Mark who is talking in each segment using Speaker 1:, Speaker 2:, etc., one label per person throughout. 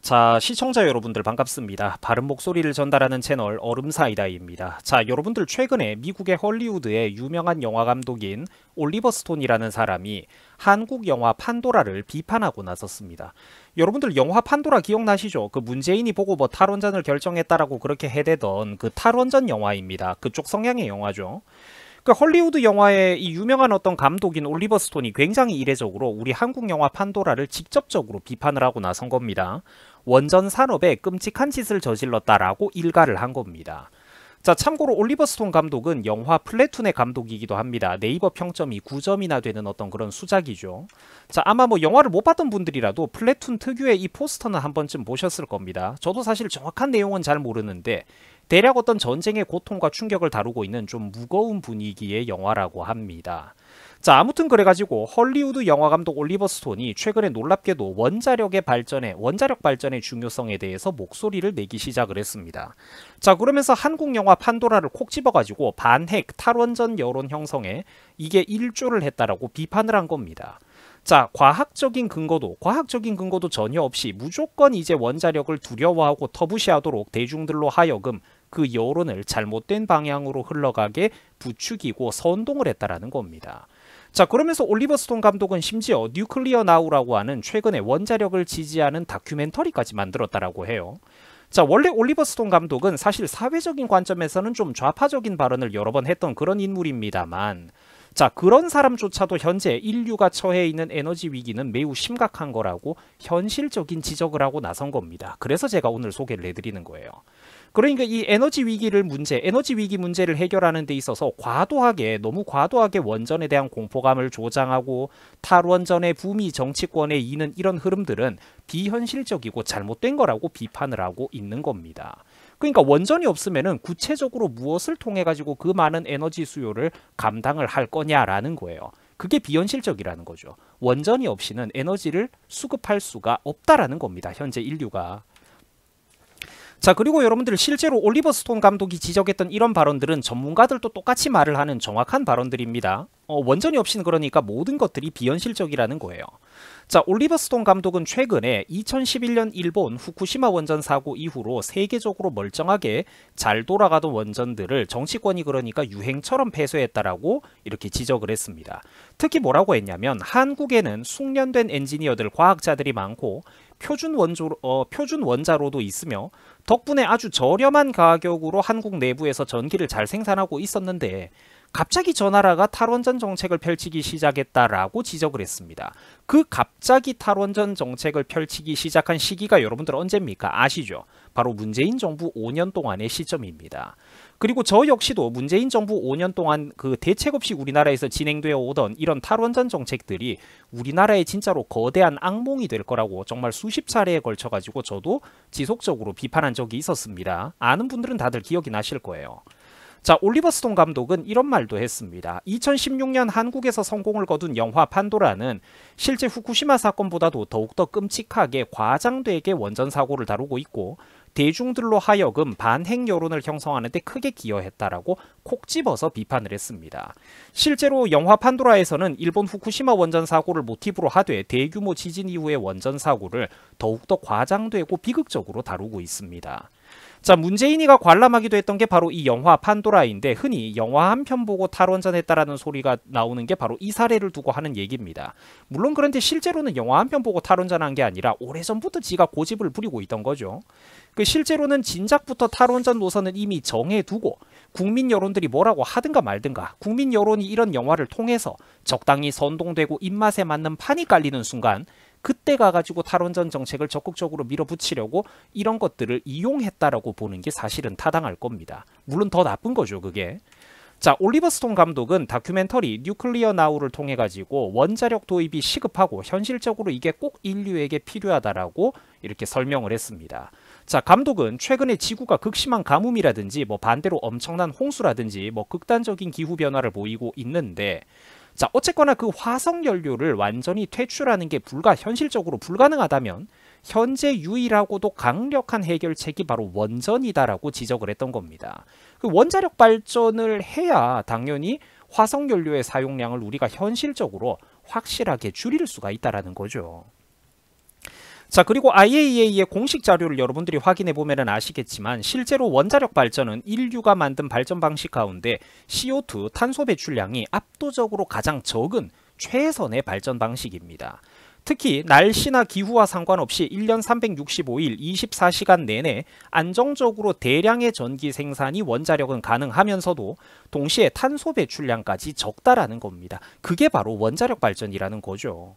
Speaker 1: 자, 시청자 여러분들 반갑습니다. 바른 목소리를 전달하는 채널 얼음사이다입니다. 자, 여러분들 최근에 미국의 헐리우드의 유명한 영화 감독인 올리버 스톤이라는 사람이 한국 영화 판도라를 비판하고 나섰습니다. 여러분들 영화 판도라 기억나시죠? 그 문재인이 보고 뭐 탈원전을 결정했다라고 그렇게 해대던 그 탈원전 영화입니다. 그쪽 성향의 영화죠. 그 헐리우드 영화의 이 유명한 어떤 감독인 올리버 스톤이 굉장히 이례적으로 우리 한국 영화 판도라를 직접적으로 비판을 하고 나선 겁니다. 원전 산업에 끔찍한 짓을 저질렀다라고 일가를 한 겁니다. 자, 참고로 올리버 스톤 감독은 영화 플래툰의 감독이기도 합니다. 네이버 평점이 9점이나 되는 어떤 그런 수작이죠. 자, 아마 뭐 영화를 못 봤던 분들이라도 플래툰 특유의 이 포스터는 한 번쯤 보셨을 겁니다. 저도 사실 정확한 내용은 잘 모르는데 대략 어떤 전쟁의 고통과 충격을 다루고 있는 좀 무거운 분위기의 영화라고 합니다. 자, 아무튼 그래가지고 헐리우드 영화감독 올리버 스톤이 최근에 놀랍게도 원자력 발전의 중요성에 대해서 목소리를 내기 시작을 했습니다. 자, 그러면서 한국 영화 판도라를 콕 집어가지고 반핵 탈원전 여론 형성에 이게 일조를 했다라고 비판을 한 겁니다. 자, 과학적인 근거도 전혀 없이 무조건 이제 원자력을 두려워하고 터부시하도록 대중들로 하여금 그 여론을 잘못된 방향으로 흘러가게 부추기고 선동을 했다라는 겁니다. 자, 그러면서 올리버 스톤 감독은 심지어 뉴클리어 나우라고 하는 최근에 원자력을 지지하는 다큐멘터리까지 만들었다라고 해요. 자, 원래 올리버 스톤 감독은 사실 사회적인 관점에서는 좀 좌파적인 발언을 여러 번 했던 그런 인물입니다만, 자, 그런 사람조차도 현재 인류가 처해 있는 에너지 위기는 매우 심각한 거라고 현실적인 지적을 하고 나선 겁니다. 그래서 제가 오늘 소개를 해드리는 거예요. 그러니까 이 에너지 위기 문제를 해결하는 데 있어서 너무 과도하게 원전에 대한 공포감을 조장하고 탈원전의 붐이 정치권에 이는 이런 흐름들은 비현실적이고 잘못된 거라고 비판을 하고 있는 겁니다. 그러니까 원전이 없으면은 구체적으로 무엇을 통해 가지고 그 많은 에너지 수요를 감당을 할 거냐라는 거예요. 그게 비현실적이라는 거죠. 원전이 없이는 에너지를 수급할 수가 없다라는 겁니다. 현재 인류가. 자, 그리고 여러분들 실제로 올리버 스톤 감독이 지적했던 이런 발언들은 전문가들도 똑같이 말을 하는 정확한 발언들입니다. 원전이 없이는 그러니까 모든 것들이 비현실적이라는 거예요. 자, 올리버 스톤 감독은 최근에 2011년 일본 후쿠시마 원전 사고 이후로 세계적으로 멀쩡하게 잘 돌아가던 원전들을 정치권이 그러니까 유행처럼 폐쇄했다라고 이렇게 지적을 했습니다. 특히 뭐라고 했냐면 한국에는 숙련된 엔지니어들, 과학자들이 많고 표준 원자로도 있으며 덕분에 아주 저렴한 가격으로 한국 내부에서 전기를 잘 생산하고 있었는데 갑자기 저 나라가 탈원전 정책을 펼치기 시작했다라고 지적을 했습니다. 그 갑자기 탈원전 정책을 펼치기 시작한 시기가 여러분들 언제입니까? 아시죠? 바로 문재인 정부 5년 동안의 시점입니다. 그리고 저 역시도 문재인 정부 5년 동안 그 대책 없이 우리나라에서 진행되어 오던 이런 탈원전 정책들이 우리나라에 진짜로 거대한 악몽이 될 거라고 정말 수십 차례에 걸쳐 가지고 저도 지속적으로 비판한 적이 있었습니다. 아는 분들은 다들 기억이 나실 거예요. 자, 올리버 스톤 감독은 이런 말도 했습니다. 2016년 한국에서 성공을 거둔 영화 판도라는 실제 후쿠시마 사건보다도 더욱더 끔찍하게 과장되게 원전 사고를 다루고 있고 대중들로 하여금 반핵 여론을 형성하는 데 크게 기여했다라고 콕 집어서 비판을 했습니다. 실제로 영화 판도라에서는 일본 후쿠시마 원전 사고를 모티브로 하되 대규모 지진 이후의 원전 사고를 더욱더 과장되고 비극적으로 다루고 있습니다. 자, 문재인이가 관람하기도 했던 게 바로 이 영화 판도라인데 흔히 영화 한 편 보고 탈원전했다라는 소리가 나오는 게 바로 이 사례를 두고 하는 얘기입니다. 물론 그런데 실제로는 영화 한 편 보고 탈원전한 게 아니라 오래전부터 지가 고집을 부리고 있던 거죠. 그 실제로는 진작부터 탈원전 노선은 이미 정해두고 국민 여론들이 뭐라고 하든가 말든가 국민 여론이 이런 영화를 통해서 적당히 선동되고 입맛에 맞는 판이 깔리는 순간 그때 가가지고 탈원전 정책을 적극적으로 밀어붙이려고 이런 것들을 이용했다라고 보는 게 사실은 타당할 겁니다. 물론 더 나쁜 거죠, 그게. 자, 올리버 스톤 감독은 다큐멘터리 뉴클리어 나우를 통해 가지고 원자력 도입이 시급하고 현실적으로 이게 꼭 인류에게 필요하다라고 이렇게 설명을 했습니다. 자, 감독은 최근에 지구가 극심한 가뭄이라든지 뭐 반대로 엄청난 홍수라든지 뭐 극단적인 기후 변화를 보이고 있는데 자, 어쨌거나 그 화석 연료를 완전히 퇴출하는 게 현실적으로 불가능하다면 현재 유일하고도 강력한 해결책이 바로 원전이다라고 지적을 했던 겁니다. 그 원자력 발전을 해야 당연히 화석 연료의 사용량을 우리가 현실적으로 확실하게 줄일 수가 있다라는 거죠. 자, 그리고 IAEA의 공식 자료를 여러분들이 확인해 보면 아시겠지만 실제로 원자력 발전은 인류가 만든 발전 방식 가운데 CO2 탄소 배출량이 압도적으로 가장 적은 최선의 발전 방식입니다. 특히 날씨나 기후와 상관없이 1년 365일 24시간 내내 안정적으로 대량의 전기 생산이 원자력은 가능하면서도 동시에 탄소 배출량까지 적다라는 겁니다. 그게 바로 원자력 발전이라는 거죠.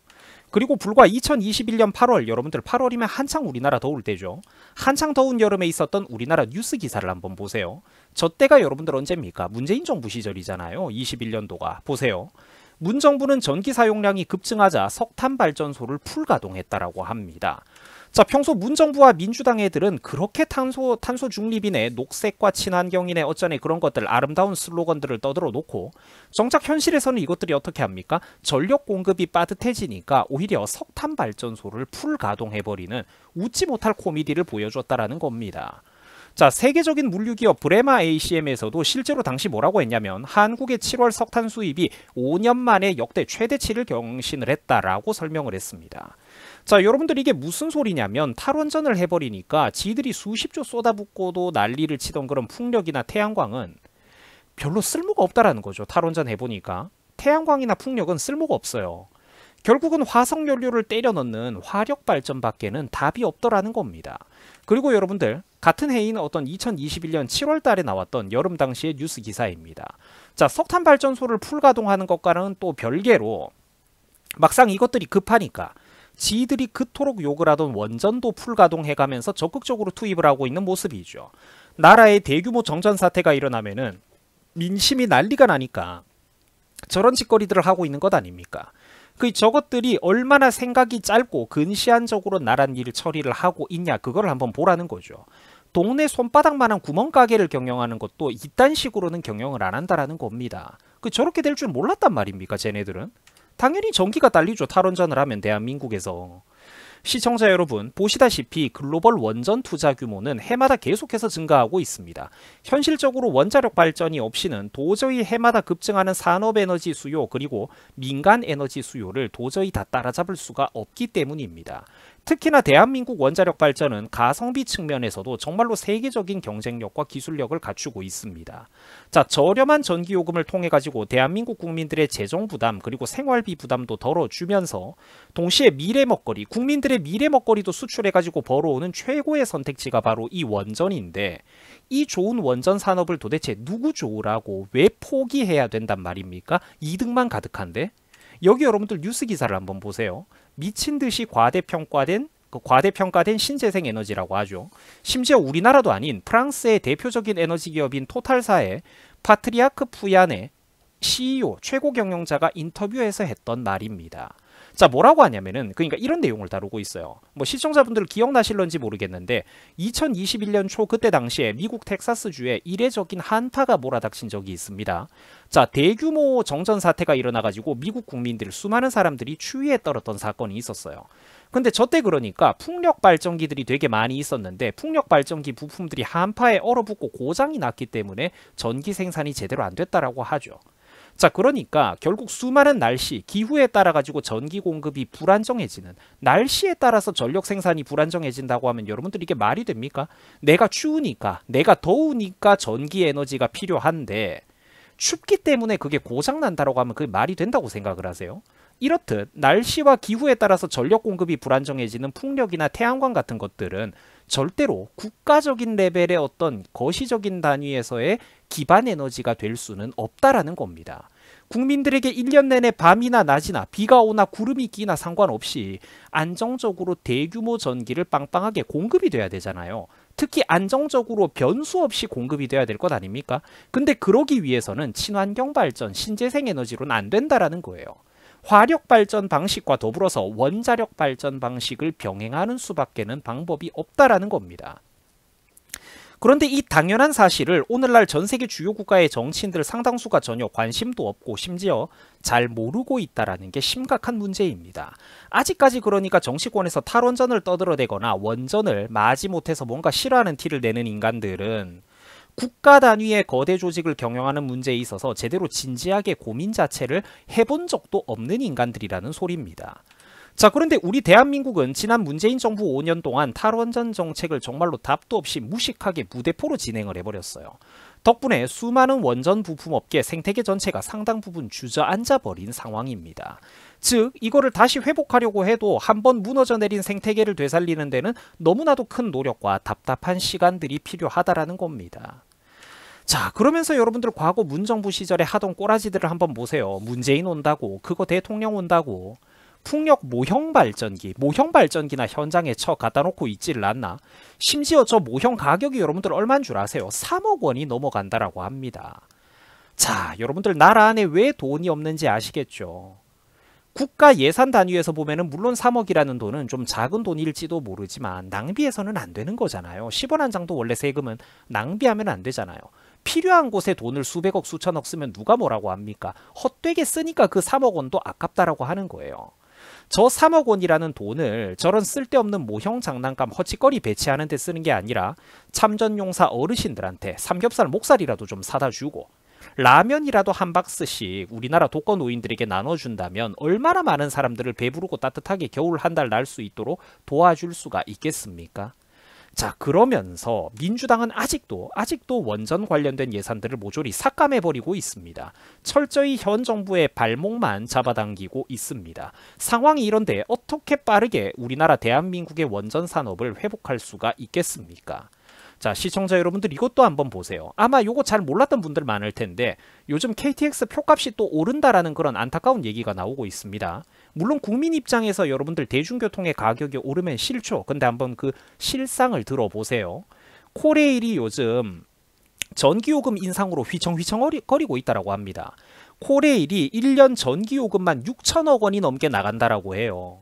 Speaker 1: 그리고 불과 2021년 8월, 여러분들 8월이면 한창 우리나라 더울 때죠. 한창 더운 여름에 있었던 우리나라 뉴스 기사를 한번 보세요. 저 때가 여러분들 언제입니까? 문재인 정부 시절이잖아요. 21년도가. 보세요. 문 정부는 전기 사용량이 급증하자 석탄 발전소를 풀가동했다라고 합니다. 자, 평소 문 정부와 민주당 애들은 그렇게 탄소 중립이네, 녹색과 친환경이네, 어쩌네 그런 것들 아름다운 슬로건들을 떠들어 놓고 정작 현실에서는 이것들이 어떻게 합니까? 전력 공급이 빠듯해지니까 오히려 석탄 발전소를 풀가동해버리는 웃지 못할 코미디를 보여줬다라는 겁니다. 자, 세계적인 물류기업 브레마 ACM에서도 실제로 당시 뭐라고 했냐면 한국의 7월 석탄 수입이 5년 만에 역대 최대치를 경신을 했다라고 설명을 했습니다. 자, 여러분들 이게 무슨 소리냐면 탈원전을 해버리니까 지들이 수십조 쏟아붓고도 난리를 치던 그런 풍력이나 태양광은 별로 쓸모가 없다라는 거죠. 탈원전 해보니까 태양광이나 풍력은 쓸모가 없어요. 결국은 화석연료를 때려 넣는 화력발전밖에는 답이 없더라는 겁니다. 그리고 여러분들 같은 해인 어떤 2021년 7월 달에 나왔던 여름 당시의 뉴스 기사입니다. 자, 석탄 발전소를 풀가동하는 것과는 또 별개로 막상 이것들이 급하니까 지들이 그토록 욕을 하던 원전도 풀가동해가면서 적극적으로 투입을 하고 있는 모습이죠. 나라에 대규모 정전 사태가 일어나면은 민심이 난리가 나니까 저런 짓거리들을 하고 있는 것 아닙니까? 저것들이 얼마나 생각이 짧고 근시안적으로 나란 일 처리를 하고 있냐, 그걸 한번 보라는 거죠. 동네 손바닥만한 구멍가게를 경영하는 것도 이딴 식으로는 경영을 안 한다라는 겁니다. 저렇게 될 줄 몰랐단 말입니까, 쟤네들은? 당연히 전기가 딸리죠, 탈원전을 하면 대한민국에서. 시청자 여러분, 보시다시피 글로벌 원전 투자 규모는 해마다 계속해서 증가하고 있습니다. 현실적으로 원자력 발전이 없이는 도저히 해마다 급증하는 산업에너지 수요 그리고 민간 에너지 수요를 도저히 다 따라잡을 수가 없기 때문입니다. 특히나 대한민국 원자력 발전은 가성비 측면에서도 정말로 세계적인 경쟁력과 기술력을 갖추고 있습니다. 자, 저렴한 전기요금을 통해 가지고 대한민국 국민들의 재정 부담 그리고 생활비 부담도 덜어주면서 동시에 미래 먹거리, 국민들의 미래 먹거리도 수출해 가지고 벌어오는 최고의 선택지가 바로 이 원전인데, 이 좋은 원전 산업을 도대체 누구 좋으라고 왜 포기해야 된단 말입니까? 이득만 가득한데? 여기 여러분들 뉴스 기사를 한번 보세요. 미친 듯이 과대평가된 신재생 에너지라고 하죠. 심지어 우리나라도 아닌 프랑스의 대표적인 에너지 기업인 토탈사의 파트리아크 푸얀의 CEO 최고 경영자가 인터뷰에서 했던 말입니다. 자, 뭐라고 하냐면은 그러니까 이런 내용을 다루고 있어요. 뭐 시청자분들 기억나실런지 모르겠는데 2021년 초 그때 당시에 미국 텍사스주에 이례적인 한파가 몰아닥친 적이 있습니다. 자, 대규모 정전 사태가 일어나가지고 미국 국민들 수많은 사람들이 추위에 떨었던 사건이 있었어요. 근데 저때 그러니까 풍력 발전기들이 되게 많이 있었는데 풍력 발전기 부품들이 한파에 얼어붙고 고장이 났기 때문에 전기 생산이 제대로 안 됐다라고 하죠. 자, 그러니까 결국 수많은 날씨, 기후에 따라 가지고 전기 공급이 불안정해지는, 날씨에 따라서 전력 생산이 불안정해진다고 하면 여러분들 이게 말이 됩니까? 내가 추우니까, 내가 더우니까 전기 에너지가 필요한데 춥기 때문에 그게 고장난다라고 하면 그게 말이 된다고 생각을 하세요? 이렇듯 날씨와 기후에 따라서 전력 공급이 불안정해지는 풍력이나 태양광 같은 것들은 절대로 국가적인 레벨의 어떤 거시적인 단위에서의 기반 에너지가 될 수는 없다라는 겁니다. 국민들에게 1년 내내 밤이나 낮이나 비가 오나 구름이 끼나 상관없이 안정적으로 대규모 전기를 빵빵하게 공급이 돼야 되잖아요. 특히 안정적으로 변수 없이 공급이 돼야 될 것 아닙니까? 근데 그러기 위해서는 친환경 발전, 신재생 에너지로는 안 된다라는 거예요. 화력 발전 방식과 더불어서 원자력 발전 방식을 병행하는 수밖에는 방법이 없다라는 겁니다. 그런데 이 당연한 사실을 오늘날 전 세계 주요 국가의 정치인들 상당수가 전혀 관심도 없고 심지어 잘 모르고 있다는 게 심각한 문제입니다. 아직까지 그러니까 정치권에서 탈원전을 떠들어대거나 원전을 마지못해서 뭔가 싫어하는 티를 내는 인간들은 국가 단위의 거대 조직을 경영하는 문제에 있어서 제대로 진지하게 고민 자체를 해본 적도 없는 인간들이라는 소리입니다. 자, 그런데 우리 대한민국은 지난 문재인 정부 5년 동안 탈원전 정책을 정말로 답도 없이 무식하게 무대포로 진행을 해버렸어요. 덕분에 수많은 원전 부품업계 생태계 전체가 상당 부분 주저앉아 버린 상황입니다. 즉, 이거를 다시 회복하려고 해도 한번 무너져 내린 생태계를 되살리는 데는 너무나도 큰 노력과 답답한 시간들이 필요하다라는 겁니다. 자, 그러면서 여러분들 과거 문정부 시절에 하던 꼬라지들을 한번 보세요. 문재인 온다고, 그거 대통령 온다고, 풍력 모형 발전기나 현장에 쳐 갖다 놓고 있지를 않나. 심지어 저 모형 가격이 여러분들 얼마인 줄 아세요? 3억 원이 넘어간다라고 합니다. 자, 여러분들 나라 안에 왜 돈이 없는지 아시겠죠? 국가 예산 단위에서 보면은 물론 3억이라는 돈은 좀 작은 돈일지도 모르지만 낭비해서는 안 되는 거잖아요. 10원 한 장도 원래 세금은 낭비하면 안 되잖아요. 필요한 곳에 돈을 수백억 수천억 쓰면 누가 뭐라고 합니까? 헛되게 쓰니까 그 3억 원도 아깝다라고 하는 거예요. 저 3억 원이라는 돈을 저런 쓸데없는 모형 장난감 허치거리 배치하는 데 쓰는 게 아니라 참전용사 어르신들한테 삼겹살 목살이라도 좀 사다 주고 라면이라도 한 박스씩 우리나라 독거노인들에게 나눠준다면 얼마나 많은 사람들을 배부르고 따뜻하게 겨울 한 달 날 수 있도록 도와줄 수가 있겠습니까? 자, 그러면서 민주당은 아직도 원전 관련된 예산들을 모조리 삭감해버리고 있습니다. 철저히 현 정부의 발목만 잡아당기고 있습니다. 상황이 이런데 어떻게 빠르게 우리나라 대한민국의 원전 산업을 회복할 수가 있겠습니까? 자, 시청자 여러분들 이것도 한번 보세요. 아마 요거 잘 몰랐던 분들 많을 텐데 요즘 KTX 표값이 또 오른다라는 그런 안타까운 얘기가 나오고 있습니다. 물론 국민 입장에서 여러분들 대중교통의 가격이 오르면 싫죠. 근데 한번 그 실상을 들어보세요. 코레일이 요즘 전기요금 인상으로 휘청휘청거리고 있다고 합니다. 코레일이 1년 전기요금만 6천억 원이 넘게 나간다라고 해요.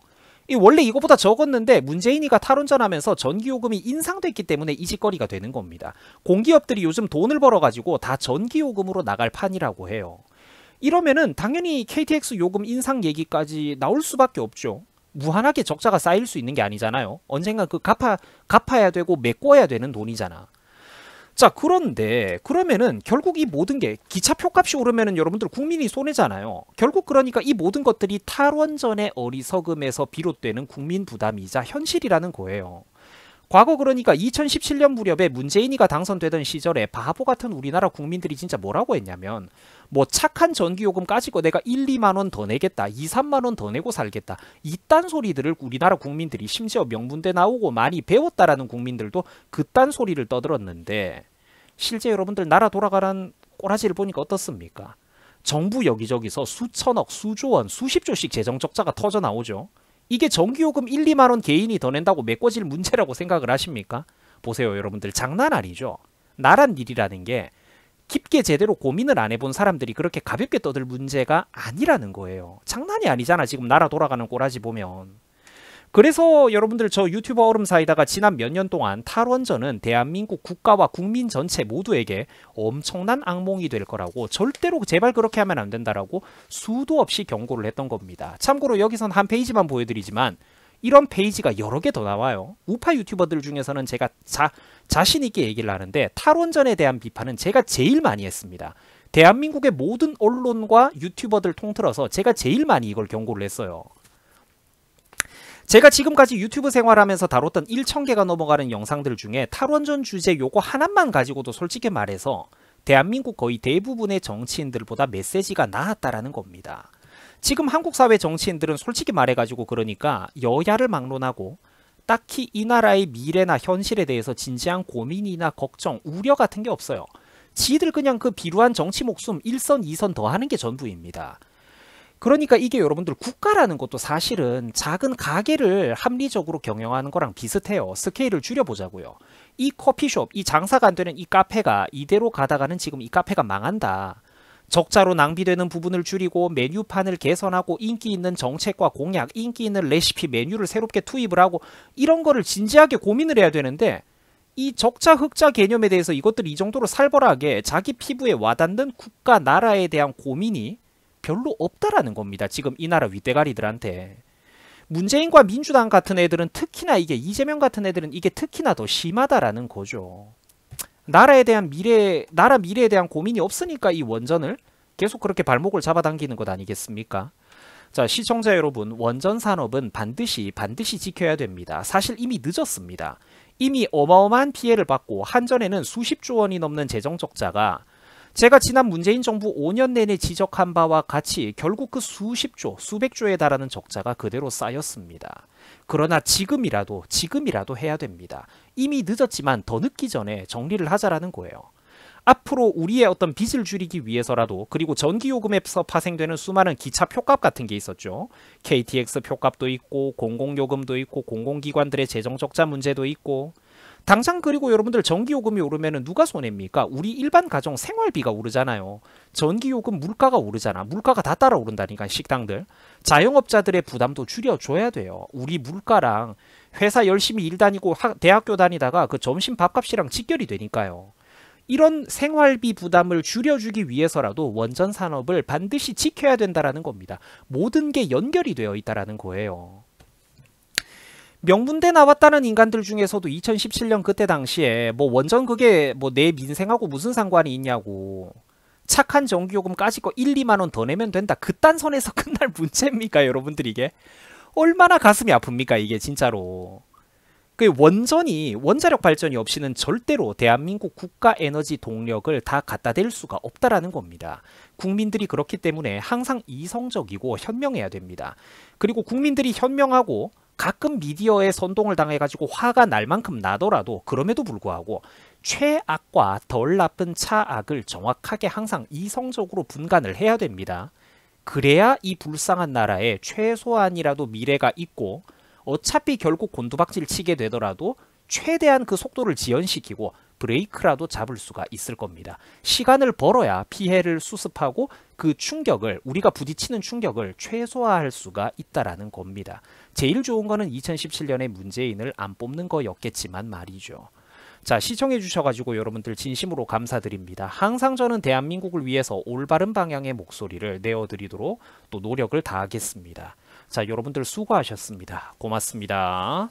Speaker 1: 원래 이거보다 적었는데 문재인이가 탈원전하면서 전기요금이 인상됐기 때문에 이 짓거리가 되는 겁니다. 공기업들이 요즘 돈을 벌어가지고 다 전기요금으로 나갈 판이라고 해요. 이러면은 당연히 KTX 요금 인상 얘기까지 나올 수밖에 없죠. 무한하게 적자가 쌓일 수 있는 게 아니잖아요. 언젠가 그 갚아야 되고 메꿔야 되는 돈이잖아. 자, 그런데 그러면은 결국 이 모든 게 기차 표값이 오르면은 여러분들 국민이 손해잖아요. 결국 그러니까 이 모든 것들이 탈원전의 어리석음에서 비롯되는 국민 부담이자 현실이라는 거예요. 과거 그러니까 2017년 무렵에 문재인이가 당선되던 시절에 바보 같은 우리나라 국민들이 진짜 뭐라고 했냐면 뭐 착한 전기요금 까짓거 내가 1, 2만 원 더 내겠다, 2, 3만 원 더 내고 살겠다, 이딴 소리들을 우리나라 국민들이 심지어 명문대 나오고 많이 배웠다라는 국민들도 그딴 소리를 떠들었는데 실제 여러분들 나라 돌아가는 꼬라지를 보니까 어떻습니까? 정부 여기저기서 수천억, 수조원, 수십조씩 재정적자가 터져 나오죠. 이게 전기요금 1, 2만 원 개인이 더 낸다고 메꿔질 문제라고 생각을 하십니까? 보세요 여러분들, 장난 아니죠. 나란 일이라는 게 깊게 제대로 고민을 안 해본 사람들이 그렇게 가볍게 떠들 문제가 아니라는 거예요. 장난이 아니잖아 지금 나라 돌아가는 꼬라지 보면. 그래서 여러분들 저 유튜버 얼음사이다가 지난 몇 년 동안 탈원전은 대한민국 국가와 국민 전체 모두에게 엄청난 악몽이 될 거라고, 절대로 제발 그렇게 하면 안 된다라고 수도 없이 경고를 했던 겁니다. 참고로 여기선 한 페이지만 보여드리지만 이런 페이지가 여러 개 더 나와요. 우파 유튜버들 중에서는 제가 자신 있게 얘기를 하는데 탈원전에 대한 비판은 제가 제일 많이 했습니다. 대한민국의 모든 언론과 유튜버들 통틀어서 제가 제일 많이 이걸 경고를 했어요. 제가 지금까지 유튜브 생활하면서 다뤘던 1,000개가 넘어가는 영상들 중에 탈원전 주제 요거 하나만 가지고도 솔직히 말해서 대한민국 거의 대부분의 정치인들보다 메시지가 나았다라는 겁니다. 지금 한국 사회 정치인들은 솔직히 말해가지고 그러니까 여야를 막론하고 딱히 이 나라의 미래나 현실에 대해서 진지한 고민이나 걱정, 우려 같은 게 없어요. 지들 그냥 그 비루한 정치 목숨 1선, 2선 더 하는 게 전부입니다. 그러니까 이게 여러분들 국가라는 것도 사실은 작은 가게를 합리적으로 경영하는 거랑 비슷해요. 스케일을 줄여보자고요. 이 커피숍, 이 장사가 안 되는 이 카페가 이대로 가다가는 지금 이 카페가 망한다. 적자로 낭비되는 부분을 줄이고 메뉴판을 개선하고 인기 있는 정책과 공약, 인기 있는 레시피 메뉴를 새롭게 투입을 하고 이런 거를 진지하게 고민을 해야 되는데 이 적자 흑자 개념에 대해서 이것들 이 정도로 살벌하게 자기 피부에 와닿는 국가 나라에 대한 고민이 별로 없다라는 겁니다. 지금 이 나라 윗대가리들한테. 문재인과 민주당 같은 애들은 특히나 이게 이재명 같은 애들은 이게 특히나 더 심하다라는 거죠. 나라에 대한 나라 미래에 대한 고민이 없으니까 이 원전을 계속 그렇게 발목을 잡아당기는 것 아니겠습니까? 자, 시청자 여러분, 원전 산업은 반드시 지켜야 됩니다. 사실 이미 늦었습니다. 이미 어마어마한 피해를 받고 한전에는 수십조 원이 넘는 재정 적자가 제가 지난 문재인 정부 5년 내내 지적한 바와 같이 결국 그 수십조, 수백조에 달하는 적자가 그대로 쌓였습니다. 그러나 지금이라도 해야 됩니다. 이미 늦었지만 더 늦기 전에 정리를 하자라는 거예요. 앞으로 우리의 어떤 빚을 줄이기 위해서라도, 그리고 전기요금에서 파생되는 수많은 기차 표값 같은 게 있었죠. KTX 표값도 있고 공공요금도 있고 공공기관들의 재정적자 문제도 있고, 당장 그리고 여러분들 전기요금이 오르면 누가 손해입니까? 우리 일반 가정 생활비가 오르잖아요. 전기요금 물가가 오르잖아. 물가가 다 따라 오른다니까, 식당들. 자영업자들의 부담도 줄여줘야 돼요. 우리 물가랑 회사 열심히 일 다니고 대학교 다니다가 그 점심 밥값이랑 직결이 되니까요. 이런 생활비 부담을 줄여주기 위해서라도 원전 산업을 반드시 지켜야 된다라는 겁니다. 모든 게 연결이 되어 있다라는 거예요. 명문대 나왔다는 인간들 중에서도 2017년 그때 당시에 뭐 원전 그게 뭐 내 민생하고 무슨 상관이 있냐고, 착한 전기요금 까짓 거 1, 2만 원 더 내면 된다, 그딴 선에서 끝날 문제입니까 여러분들? 이게 얼마나 가슴이 아픕니까 이게 진짜로. 그 원전이, 원자력 발전이 없이는 절대로 대한민국 국가 에너지 동력을 다 갖다 댈 수가 없다라는 겁니다. 국민들이 그렇기 때문에 항상 이성적이고 현명해야 됩니다. 그리고 국민들이 현명하고 가끔 미디어에 선동을 당해가지고 화가 날 만큼 나더라도 그럼에도 불구하고 최악과 덜 나쁜 차악을 정확하게 항상 이성적으로 분간을 해야 됩니다. 그래야 이 불쌍한 나라에 최소한이라도 미래가 있고, 어차피 결국 곤두박질 치게 되더라도 최대한 그 속도를 지연시키고 브레이크라도 잡을 수가 있을 겁니다. 시간을 벌어야 피해를 수습하고 그 충격을, 우리가 부딪히는 충격을 최소화할 수가 있다라는 겁니다. 제일 좋은 거는 2017년에 문재인을 안 뽑는 거였겠지만 말이죠. 자, 시청해 주셔가지고 여러분들 진심으로 감사드립니다. 항상 저는 대한민국을 위해서 올바른 방향의 목소리를 내어드리도록 또 노력을 다하겠습니다. 자, 여러분들 수고하셨습니다. 고맙습니다.